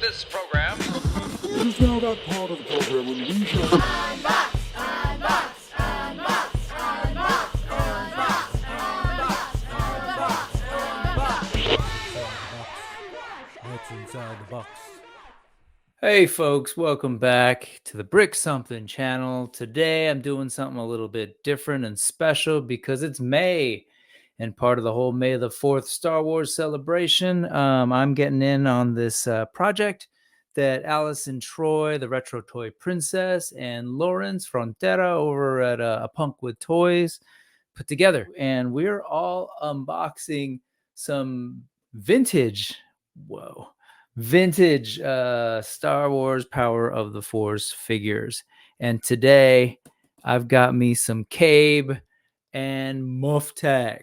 this program. It is now that part of the program when we shall Unbox, unbox, unbox, unbox, unbox, unbox, unbox, unbox. What's inside the box? Hey folks, welcome back to the Brick Something channel. Today I'm doing something a little bit different and special because it's May and part of the whole May the 4th Star Wars celebration. I'm getting in on this project that Alice and Troy, the Retro Toy Princess, and Lawrence Frontera over at A Punk with Toys put together. And we're all unboxing some vintage Star Wars Power of the Force figures. And today I've got me some Kabe and Muftak.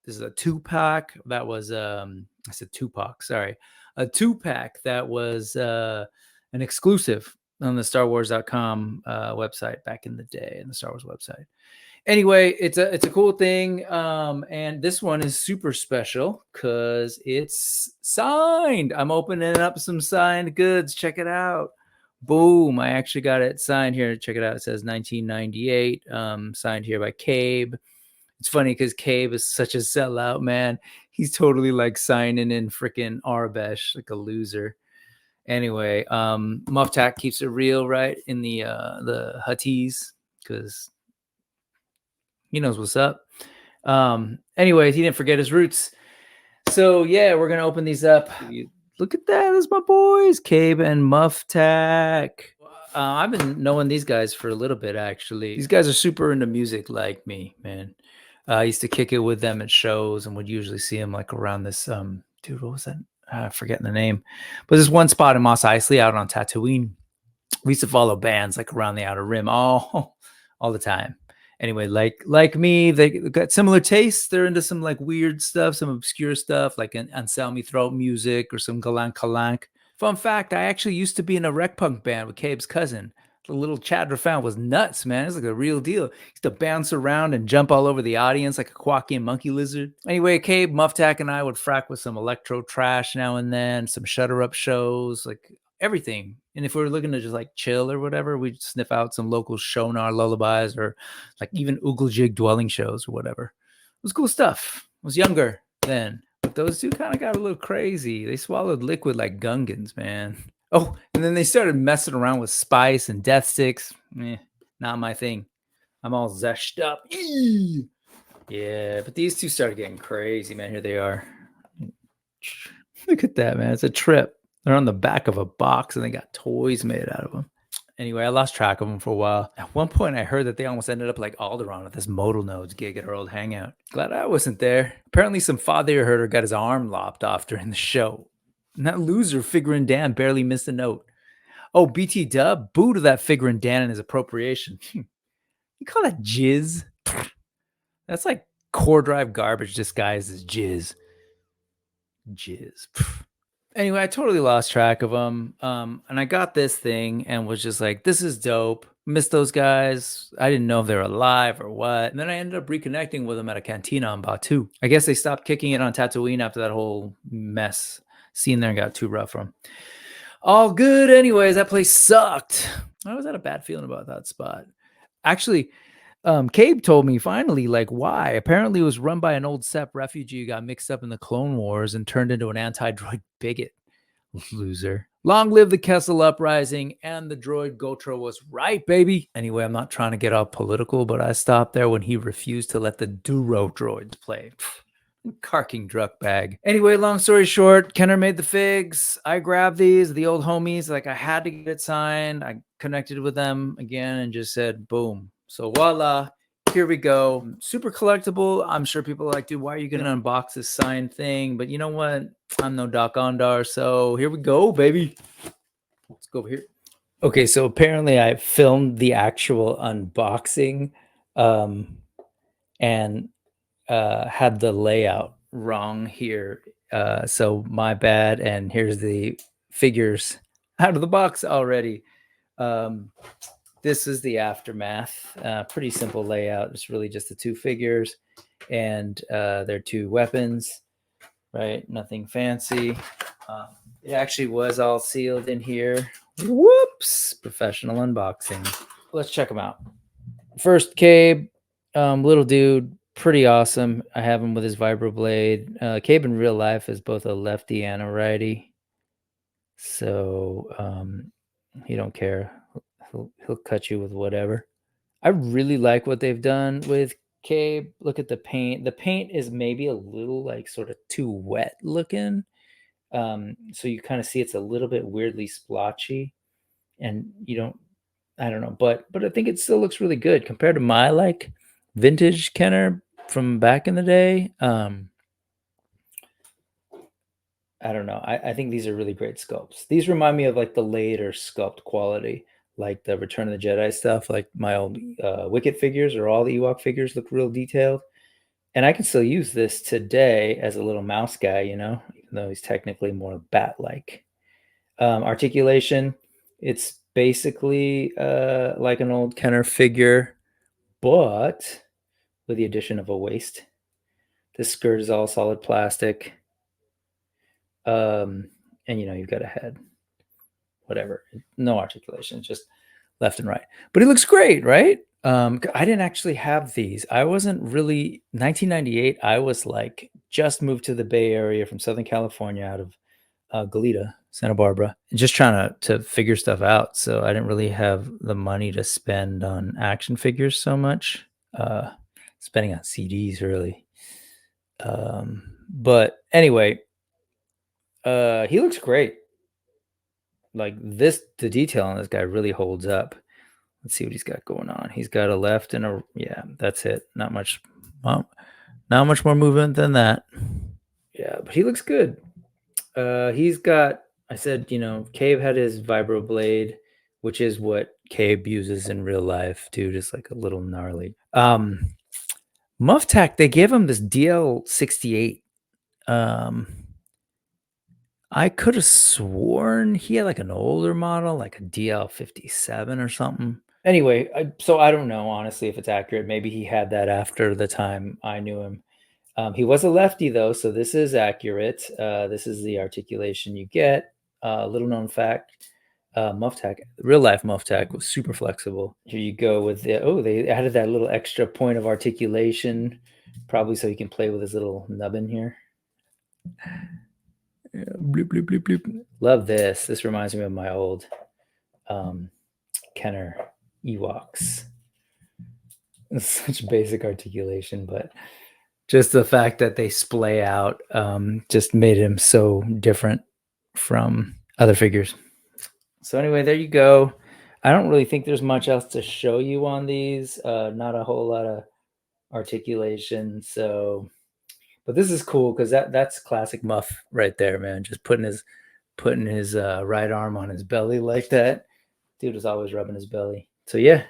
This is a 2-pack that was I said 2-pack, sorry. A 2-pack that was an exclusive on the StarWars.com website back in the day, in the Star Wars website. Anyway, it's a cool thing, and this one is super special because it's signed. I'm opening up some signed goods. Check it out. Boom! I actually got it signed here. Check it out. It says 1998. Signed here by Kabe. It's funny because Kabe is such a sellout, man. He's totally like signing in freaking Arbesh, like a loser. Anyway, Muftak keeps it real, right, in the Hutties, because he knows what's up. Anyways, he didn't forget his roots. So yeah, we're gonna open these up. Look at that, that's my boys, Kabe and Muftak. I've been knowing these guys for a little bit, actually. These guys are super into music like me, man. I used to kick it with them at shows and would usually see them like around this, dude, what was that? I'm forgetting the name. But there's one spot in Mos Eisley out on Tatooine. We used to follow bands like around the Outer Rim all the time. Anyway, like me, they got similar tastes. They're into some like weird stuff, some obscure stuff, like an Anselmi throat music or some Galank Kalank. Fun fact, I actually used to be in a rec punk band with Kabe's cousin. The little Chadra Fan was nuts, man. It was like a real deal. He used to bounce around and jump all over the audience like a Quakian monkey lizard. Anyway, Kabe, Muftak, and I would frack with some electro-trash now and then, some shudderup shows, like everything. And if we were looking to just like chill or whatever, we'd sniff out some local Shonar lullabies or like even Oogle-Jig dwelling shows or whatever. It was cool stuff. I was younger then. But those two kind of got a little crazy. They swallowed liquid like Gungans, man. Oh, and then they started messing around with spice and death sticks. Not my thing. I'm all zeshed up. Yeah, but these two started getting crazy, man. Here they are. Look at that, man. It's a trip. They're on the back of a box and they got toys made out of them. Anyway, I lost track of them for a while. At one point, I heard that they almost ended up like Alderaan at this Modal Nodes gig at our old hangout. Glad I wasn't there. Apparently, some father herder got his arm lopped off during the show. And that loser, Figurin Dan, barely missed a note. Oh, BT Dub, boo to that Figurin Dan and his appropriation. You call that jizz? That's like core drive garbage disguised as jizz. Jizz. Anyway, I totally lost track of them. And I got this thing and was just like, this is dope. Missed those guys. I didn't know if they were alive or what. And then I ended up reconnecting with them at a cantina on Batu. I guess they stopped kicking it on Tatooine after that whole mess scene there got too rough for them. All good. Anyways, that place sucked. I always had a bad feeling about that spot. Actually, Kabe told me finally, like, why. Apparently it was run by an old Sepp refugee who got mixed up in the Clone Wars and turned into an anti-droid bigot. Loser. Long live the Kessel Uprising, and the droid Gotra was right, baby. Anyway, I'm not trying to get all political, but I stopped there when he refused to let the Duro droids play. Carking druck bag. Anyway, long story short, Kenner made the figs. I grabbed these, the old homies. Like, I had to get it signed. I connected with them again and just said, boom. So voila, here we go. Super collectible. I'm sure people are like, dude, why are you going to unbox this signed thing? But you know what? I'm no Doc Ondar. So here we go, baby. Let's go over here. Okay, so apparently I filmed the actual unboxing and had the layout wrong here. So my bad. And here's the figures out of the box already. This is the aftermath. Pretty simple layout. It's really just the two figures and their two weapons, right? Nothing fancy. It actually was all sealed in here. Whoops! Professional unboxing. Let's check them out. First, Kabe, little dude, pretty awesome. I have him with his vibroblade. Kabe in real life is both a lefty and a righty, so he don't care. He'll cut you with whatever. I really like what they've done with Kabe. Look at the paint. The paint is maybe a little like sort of too wet looking. So you kind of see it's a little bit weirdly splotchy, and you don't, I don't know, but I think it still looks really good compared to my like vintage Kenner from back in the day. I don't know. I think these are really great sculpts. These remind me of like the later sculpt quality, like the Return of the Jedi stuff. Like my old Wicket figures or all the Ewok figures look real detailed. And I can still use this today as a little mouse guy, you know, even though he's technically more bat-like. Articulation, it's basically like an old Kenner figure, but with the addition of a waist. This skirt is all solid plastic. And you know, you've got a head, whatever, no articulation, just left and right. But he looks great, right? I didn't actually have these. I wasn't really 1998. I was like just moved to the Bay Area from Southern California out of Goleta, Santa Barbara, just trying to figure stuff out. So I didn't really have the money to spend on action figures so much. Spending on CDs really. But anyway, he looks great. Like this, the detail on this guy really holds up. Let's see what he's got going on. He's got a left and a, yeah, that's it. Not much more movement than that. Yeah, but he looks good. He's got, I said, you know, Kabe had his vibroblade, which is what Kabe uses in real life too, just like a little gnarly. Muftak, they gave him this DL68. I could have sworn he had like an older model, like a DL57 or something. Anyway, so I don't know honestly if it's accurate. Maybe he had that after the time I knew him. He was a lefty though, so this is accurate. This is the articulation you get. Little known fact, Muftak, real life Muftak was super flexible. Here you go with the, oh, they added that little extra point of articulation, probably so he can play with his little nubbin here. Yeah, bloop, bloop, bloop, bloop. Love this. This reminds me of my old Kenner Ewoks. It's such basic articulation, but just the fact that they splay out just made him so different from other figures. So anyway, there you go. I don't really think there's much else to show you on these. Not a whole lot of articulation. So, but this is cool because that's classic Muff right there, man. Just putting his right arm on his belly like that. Dude is always rubbing his belly. So yeah,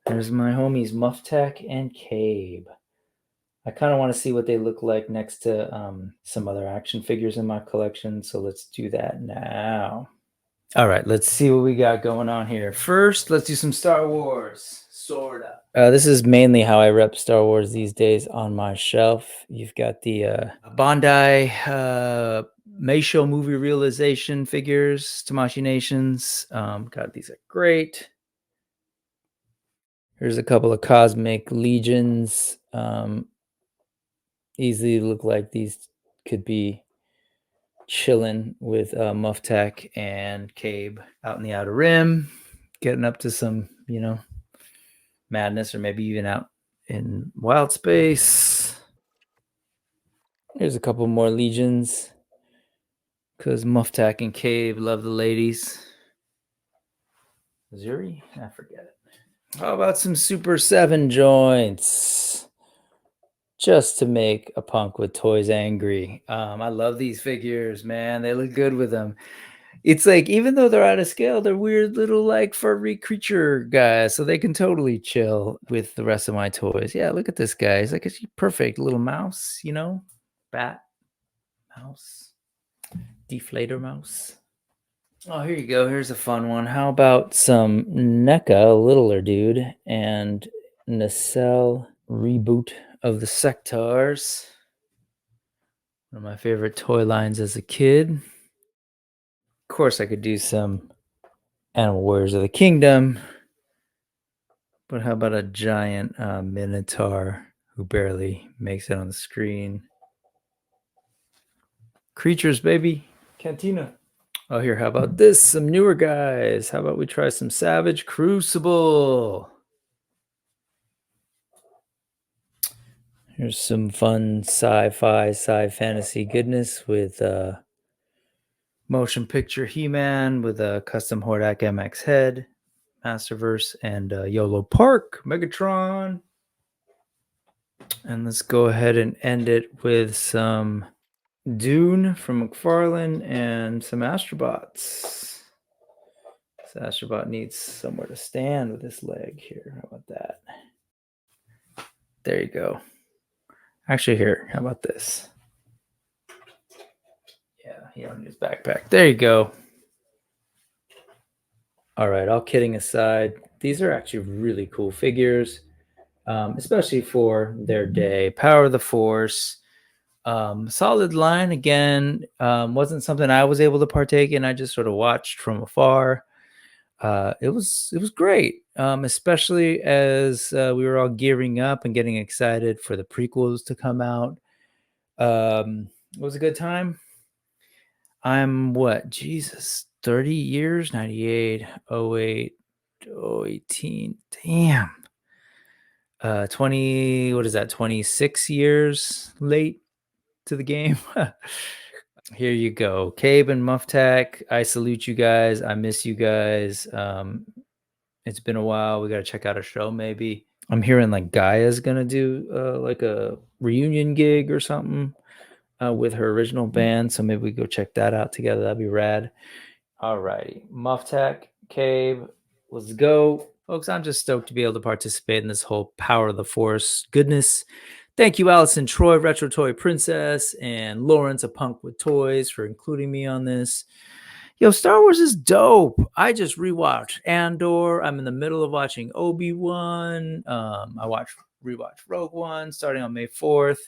there's my homies Muftak and Kabe. I kind of want to see what they look like next to some other action figures in my collection. So let's do that now. All right, let's see what we got going on here. First, let's do some Star Wars. Sorta. This is mainly how I rep Star Wars these days on my shelf. You've got the Bandai Meisho movie realization figures, Tamashii Nations. God, these are great. Here's a couple of Cosmic Legions. Easily look like these could be chilling with Muftak and Kabe out in the Outer Rim, getting up to some, you know, madness, or maybe even out in wild space. Here's a couple more Legions because Muftak and Kabe love the ladies. Zuri? I forget it. How about some Super 7 joints? Just to make a punk with toys angry. I love these figures, man. They look good with them. It's like, even though they're out of scale, they're weird little like furry creature guys, so they can totally chill with the rest of my toys. Yeah, look at this guy. He's like a perfect little mouse, you know, bat, mouse, deflator mouse. Oh, here you go. Here's a fun one. How about some NECA, a littler dude, and Nacelle reboot of the Sectars. One of my favorite toy lines as a kid. course, I could do some Animal Warriors of the Kingdom. But how about a giant Minotaur who barely makes it on the screen? Creatures, baby. Cantina. Oh, here, how about this? Some newer guys. How about we try some Savage Crucible? Here's some fun sci-fi, sci-fantasy goodness with motion picture He-Man with a custom Hordak MX head, Masterverse, and YOLO Park, Megatron. And let's go ahead and end it with some Dune from McFarlane and some Astrobots. This Astrobot needs somewhere to stand with this leg here. How about that? There you go. Actually, here, how about this? Yeah, he don't need his backpack. There you go. All right, all kidding aside, these are actually really cool figures, especially for their day. Power of the Force. Solid line again. Wasn't something I was able to partake in. I just sort of watched from afar. It was great, especially as we were all gearing up and getting excited for the prequels to come out. It was a good time. I'm what? Jesus, 30 years, 98, 08, 018. Damn. 20, what is that? 26 years late to the game. Here you go. Kabe and Muftak. I salute you guys. I miss you guys. It's been a while. We got to check out a show maybe. I'm hearing like Gaia's going to do like a reunion gig or something with her original band. So maybe we go check that out together. That'd be rad. All righty. Muftak, Kabe, let's go. Folks, I'm just stoked to be able to participate in this whole Power of the Force goodness. Thank you, Allison Troy, Retro Toy Princess, and Lawrence, a punk with toys, for including me on this. Yo, Star Wars is dope. I just rewatched Andor. I'm in the middle of watching Obi-Wan. I rewatched Rogue One starting on May 4th.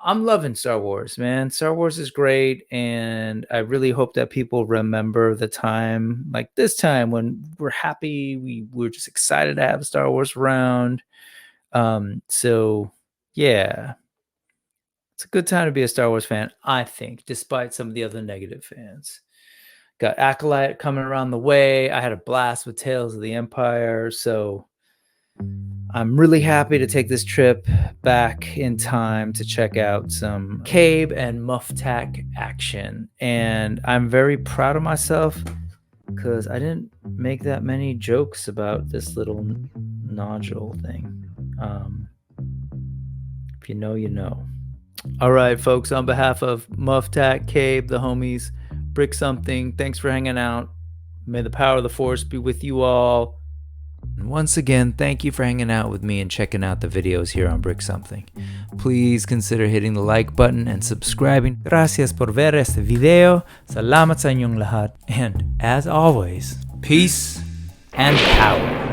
I'm loving Star Wars, man. Star Wars is great, and I really hope that people remember the time like this time when we're happy. We're just excited to have Star Wars around. So yeah, it's a good time to be a Star Wars fan, I think, despite some of the other negative fans. Got Acolyte coming around the way. I had a blast with Tales of the Empire, so I'm really happy to take this trip back in time to check out some Kabe and Muftak action. And I'm very proud of myself because I didn't make that many jokes about this little nodule thing. If you know, you know. All right, folks, on behalf of Muftak, Kabe, the homies, Brick Something, thanks for hanging out. May the power of the Force be with you all. And once again, thank you for hanging out with me and checking out the videos here on Brick Something. Please consider hitting the like button and subscribing. Gracias por ver este video. Salamat sa inyong lahat. And as always, peace and power.